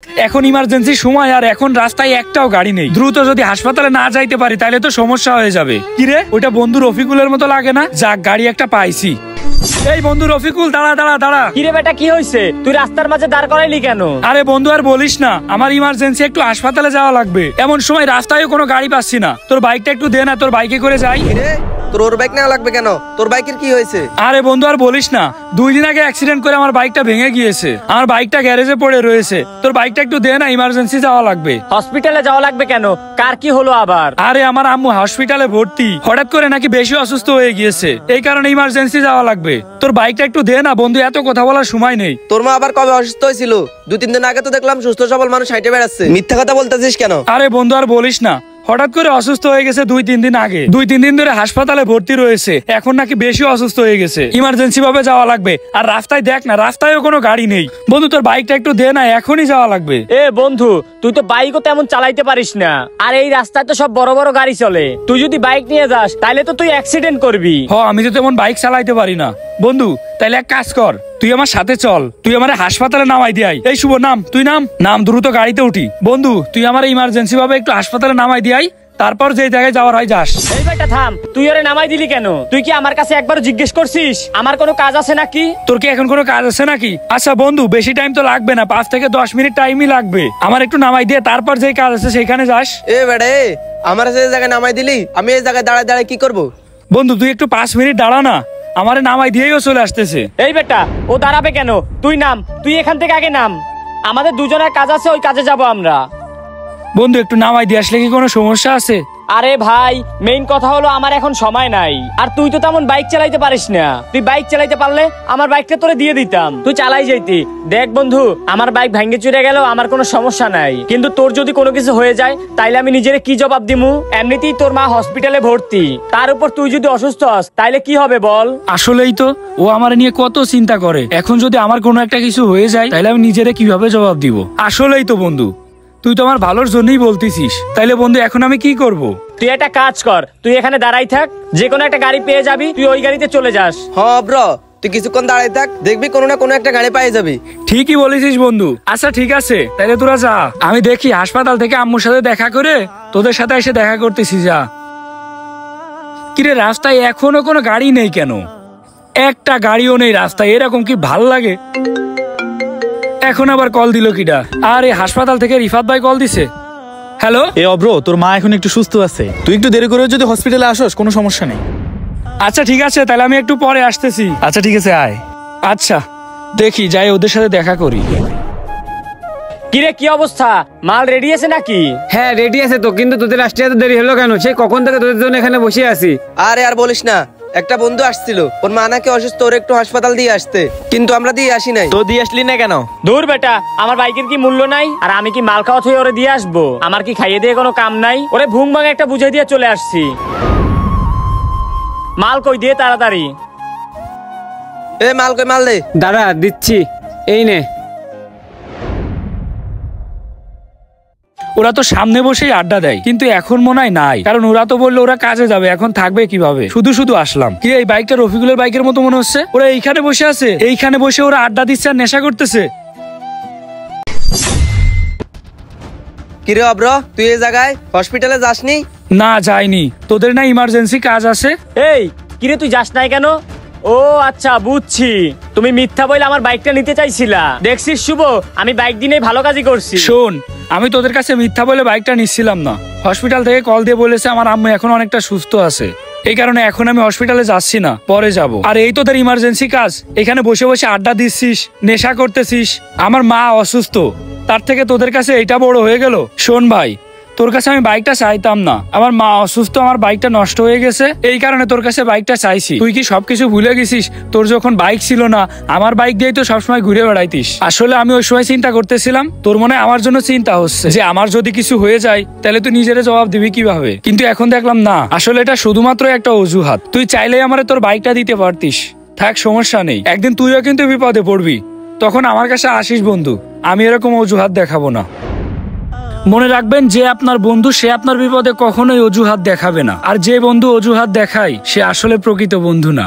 এখন ইমার্জেন্সি সময় আর এখন রাস্তায় একটাও গাড়ি নেই। দ্রুত যদি হাসপাতালে না যাইতে পারি তাহলে তো সমস্যা হয়ে যাবে। কিরে, ওইটা বন্ধু রফিকুলের মতো লাগে না? যাক, গাড়ি একটা পাইছি। এই বন্ধু রফিকুল, দাঁড়া দাঁড়া দাঁড়া। কিরে বেটা, কি হয়েছে? তুই রাস্তার মাঝে দাঁড় করাইলি কেন? আরে বন্ধু আর বলিস না, আমার ইমার্জেন্সি একটু হাসপাতালে যাওয়া লাগবে। এমন সময় রাস্তায় কোনো গাড়ি পাচ্ছি না। তোর বাইকটা একটু দে না, তোর বাইকে করে যাই। তোর ওর বাইক না লাগবে কেন? তোর বাইকের কি হয়েছে? আরে বন্ধু আর বলিস না, 2 দিন আগে অ্যাক্সিডেন্ট করে আমার বাইকটা ভেঙে গিয়েছে। আমার বাইকটা গ্যারেজে পড়ে রয়েছে। তোর বাইকটা একটু দে না, ইমার্জেন্সি যাওয়া লাগবে। হসপিটালে যাওয়া লাগবে কেন? কার কি হলো আবার? আরে আমার আম্মু হসপিটালে ভর্তি, হঠাৎ করে নাকি বেশি অসুস্থ হয়ে গিয়েছে, এই কারণে ইমার্জেন্সি যাওয়া লাগবে। তোর বাইকটা একটু দে না বন্ধু, এত কথা বলার সময় নেই। তোর মা আবার কবে অসুস্থ হয়েছিল? 2-3 দিন আগে তো দেখলাম সুস্থ সবল মানুষ হাঁটে বেড়াচ্ছে। মিথ্যা কথা বলতেছিস কেন? আরে বন্ধু আর বলিস না, হঠাৎ করে অসুস্থ হয়ে গেছে 2-3 দিন আগে। 2-3 দিন ধরে হাসপাতালে ভর্তি রয়েছে, এখন নাকি বেশি অসুস্থ হয়ে গেছে, ইমার্জেন্সি ভাবে যাওয়া লাগবে। আর রাস্তায় দেখ না, রাস্তায়ও কোনো গাড়ি নেই। বন্ধু তোর বাইকটা একটু দে না, এখনই যাওয়া লাগবে। এ বন্ধু, তুই তো বাইকও তেমন চালাইতে পারিস না, আর এই রাস্তায় তো সব বড় বড় গাড়ি চলে। তুই যদি বাইক নিয়ে যাস তাহলে তো তুই অ্যাক্সিডেন্ট করবি। আমি তো তেমন বাইক চালাইতে পারি না। বন্ধু তাইলে এক কাজ কর, তুই আমার সাথে চল, তুই আমার হাসপাতালে নামাই দিয়াই। এই শুভ, নাম, তুই নাম দ্রুত গাড়িতে উঠি। বন্ধু তুই আমার ইমার্জেন্সি ভাবে একটু হাসপাতালে নামাই দিয়াই, তারপর যে জায়গায় যাওয়ার হয় যাস। এই বেটা থাম, তুই ওরে নামাই দিলি কেন? তুই কি আমার কাছে একবার জিজ্ঞেস করছিস আমার কোনো কাজ আছে নাকি? তোর কি এখন কোনো কাজ আছে নাকি? আচ্ছা বন্ধু, বেশি টাইম তো লাগবে না, 5 থেকে 10 মিনিট টাইমই লাগবে। আমার একটু নামাই দিয়ে তারপর যে কাজ আছে সেখানে যাস। এ বেটা, আমার যে জায়গায় নামাই দিলি, আমি এই জায়গায় দাঁড়ায় দাঁড়ায় কি করব? বন্ধু তুই একটু 5 মিনিট দাঁড়া না, আমারে নামাই দিয়েও চলে আসতেছে। এই বেটা, ও দাঁড়াবে কেন? তুই নাম, তুই এখান থেকে আগে নাম, আমাদের দুজনের কাজ আছে, ওই কাজে যাব আমরা। বন্ধু একটু নামাই দিয়ে আসলে কি কোনো সমস্যা আছে? আরে ভাই, মেইন কথা হলো আমার এখন সময় নাই, আর তুই তো তেমন বাইক চালাইতে পারিস না। তুই বাইক চালাইতে পারলে আমার বাইকটা তোরে দিয়ে দিতাম, তুই চালাই যাইতি। দেখ বন্ধু, আমার বাইক ভেঙে চুরে গেল, আমার কোনো সমস্যা নাই, কিন্তু তোর যদি কোনো কিছু হয়ে যায় তাইলে আমি নিজেরে কি জবাব দিমু? এমনিতেই তোর মা হসপিটালে ভর্তি, তার উপর তুই যদি অসুস্থ হস তাইলে কি হবে বল? আসলেই তো, ও আমার নিয়ে কত চিন্তা করে। এখন যদি আমার কোনো একটা কিছু হয়ে যায় তাইলে আমি নিজেরে কিভাবে জবাব দিব? আসলেই তো বন্ধু, তুই তো আমার ভালোর জন্যই বলতিছিস। তাইলে বন্ধু এখন আমি কি করব? তুই একটা কাজ কর, তুই এখানে দাঁড়াই থাক, যে কোনো একটা গাড়ি পেয়ে যাবি, তুই ওই গাড়িতে চলে যাস। হ্যাঁ ব্রো, তুই কিছুক্ষণ দাঁড়াই থাক, দেখবি কোনো না কোনো একটা গাড়ি পেয়ে যাবি। ঠিকই বলেছিস বন্ধু। আচ্ছা ঠিক আছে, তাইলে তোরা যা, আমি দেখি হাসপাতাল থেকে আম্মুর সাথে দেখা করে তোদের সাথে এসে দেখা করতেছি। যা। কিরে, রাস্তায় এখনো কোনো গাড়ি নেই কেন? একটা গাড়িও নেই রাস্তায়, এরকম কি ভাল লাগে? এখন আবার কল দিল কিডা? আরে হাসপাতাল থেকে রিফাত ভাই কল দিছে। হ্যালো। এ অব্র, তোর মা এখন একটু সুস্থ আছে, তুই একটু দেরি করে যদি হসপিটালে আসস কোনো সমস্যা নেই। আচ্ছা ঠিক আছে, তাহলে আমি একটু পরে আসতেছি। আচ্ছা ঠিক আছে, আয়। আচ্ছা দেখি যাই, ওদের সাথে দেখা করি। কিরে, কি অবস্থা? মাল রেডি আছে নাকি? হ্যাঁ রেডি আছে তো, কিন্তু তোদের আসতে এত দেরি হলো কেন? সে কখন থেকে তোদের জন্য এখানে বসে আছি। আরে আর বলিস না, একটা বন্ধু আসছিল, ওর মা নাকি অসুস্থ, ওর একটু হাসপাতাল দিয়ে আসতে, কিন্তু আমরা দিয়ে আসি নাই। তো দিয়ে আসলি না কেন? দূর বেটা, আমার বাইকের কি মূল্য নাই? আর আমি কি মাল খাওয়া থুয়ে ওরে দিয়ে আসবো? আমার কি খাইয়ে দিয়ে কোনো কাম নাই? ওরে ভুং ভাঙ একটা বুঝাই দিয়ে চলে আসছি। মাল কই দিয়ে তাড়াতাড়ি। এ মাল কই, মাল দে। দাঁড়া দিচ্ছি, এই নে। ওরা তো সামনে বসেই আড্ডা দেয়, কিন্তু এখন মনে হয় নাই, কারণ ওরা তো বললো ওরা কাজে যাবে, এখন থাকবে কিভাবে? শুধু শুধু আসলাম। কি এই বাইকটা রফিকুলের বাইকের মতো মনে হচ্ছে। ওরা এইখানে বসে আছে, এইখানে বসে ওরা আড্ডা দিচ্ছে আর নেশা করতেছে। কিরে অব্র, তুই এই জায়গায় হসপিটালে যাসনি? না যাইনি। তোদের না ইমার্জেন্সি কাজ আছে? এই কিরে, তুই যাস নাই কেন? ও আচ্ছা, বুঝছি, তুমি মিথ্যা বলে আমার বাইকটা নিতে চাইছিলা। দেখছিস শুভ, আমি বাইক দিনে ভালো কাজই করছি। শোন, আমি তোদের কাছে মিথ্যা বলে বাইকটা নিচ্ছিলাম না। হসপিটাল থেকে কল দিয়ে বলেছে আমার আম্মু এখন অনেকটা সুস্থ আছে, এই কারণে এখন আমি হসপিটালে যাচ্ছি না, পরে যাব। আর এই তোদের ইমার্জেন্সি কাজ, এখানে বসে বসে আড্ডা দিচ্ছিস, নেশা করতেছিস। আমার মা অসুস্থ, তার থেকে তোদের কাছে এইটা বড় হয়ে গেল। শোন ভাই, তোর কাছে আমি বাইকটা চাইতাম না, আমার মা অসুস্থ, আমার বাইকটা নষ্ট হয়ে গেছে, এই কারণে তোর কাছে বাইকটা চাইছি। তুই কি সবকিছু ভুলে গেছিস? তোর যখন বাইক ছিল না, আমার বাইক দিয়েই তো সবসময় ঘুরে বেড়াইতিস। আসলে আমি ওই সময় চিন্তা করতেছিলাম, তোর মনে আমার জন্য চিন্তা হচ্ছে যে আমার যদি কিছু হয়ে যায় তাহলে তুই নিজের জবাব দিবি কিভাবে। কিন্তু এখন দেখলাম না, আসলে এটা শুধুমাত্র একটা অজুহাত। তুই চাইলেই আমারে তোর বাইকটা দিতে পারতিস। থাক, সমস্যা নেই, একদিন তুইও কিন্তু বিপদে পড়বি, তখন আমার কাছে আসিস বন্ধু। আমি এরকম অজুহাত দেখাবো না। মনে রাখবেন, যে আপনার বন্ধু সে আপনার বিপদে কখনোই অজুহাত দেখাবে না, আর যে বন্ধু অজুহাত দেখায় সে আসলে প্রকৃত বন্ধু না।